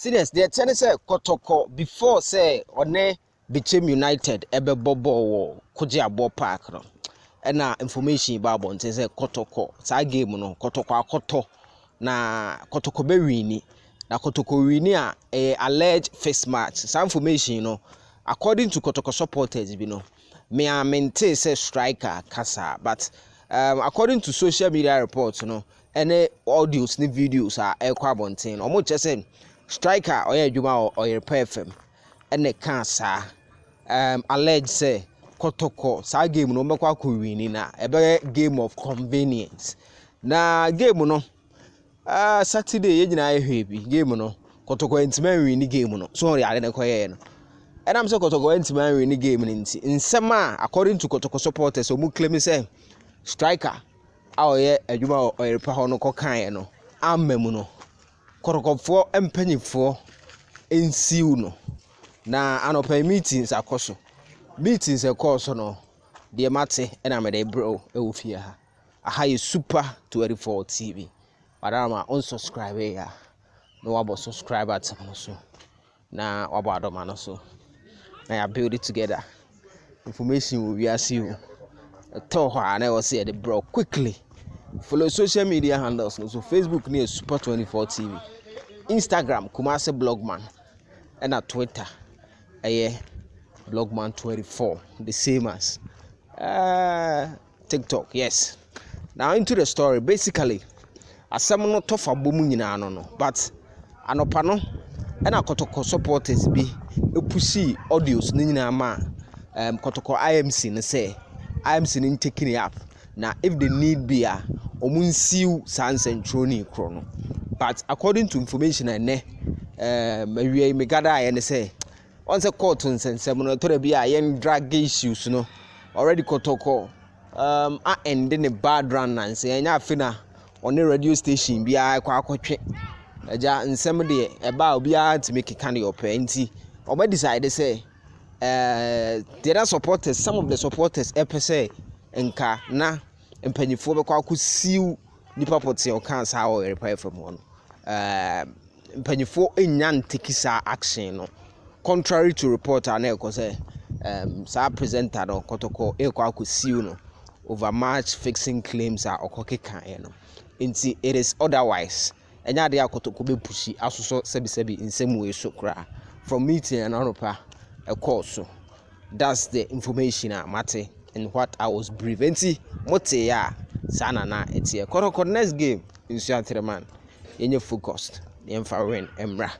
Serious, the tennis say Kotoko before say one became United ebe bobo Koji Abo Park no. And na information about one say Kotoko sa game no Kotoko akoto na Kotoko be wini na Kotoko wini a alleged first match. Some information no according to Kotoko supporters bi no me a maintain say striker kasa but according to social media reports no any audios ni videos are ekwa bonten omo chese striker oya adwuma o repair fm ene kan sa alleged say Kotoko sa game no mekwa ko wini na ebe game of convenience na game no Saturday ye nyina ehwe bi game no Kotoko entiman wini game no so ori ale ne koye no and I'm so Kotoko entiman wini game nti nsema according to Kotoko supporters omu claim say striker awoye adwuma o repair ho no kokan no amemu no Kotokofo empanyifo ensiu no na anopa meetings akoso meetings ekoso no de mate na me de bro e wo fie ha aha ye super 24 tv madama unsubscribe ya no wabo subscribe at so na wabo adoma no so na ya build it together information we are see you tell her na we see the bro quickly follow social media handles no so Facebook near super 24 tv, Instagram Kumasi blogman, and at Twitter blogman 24 the same as TikTok. Yes, now into the story. Basically asem no tofa bomu nyina no but anopa no and Kotoko supporters bi epusi audios ni nyina ma Kotoko IMC ne say IMC ni taking it up now if the need be omunsiu sans centroni chrono but according to information and we me gather and say once a court on sensem no to be yen drag issues no already Kotoko ending a bad run and say nya fina on the radio station bia kwa akotwe aja nsem de eba obi a to make kind of penti oba decide say there are supporters, some of the supporters say enka na empanyifo be kwa akosiu nipa pote o kan sa o repair from one empanyifo enya ntekisa action no contrary to reporter na eko say sa presenter no Kotoko ekwa akosiu no over match fixing claims are okokekan no nti it is otherwise enya de Kotoko be pushi asoso sebi nsem we so kra from meeting and onopa a course so that's the information mate and what I was brief nti mote ya sana na etie Kotoko next game in Suatreman yenye focused the win emra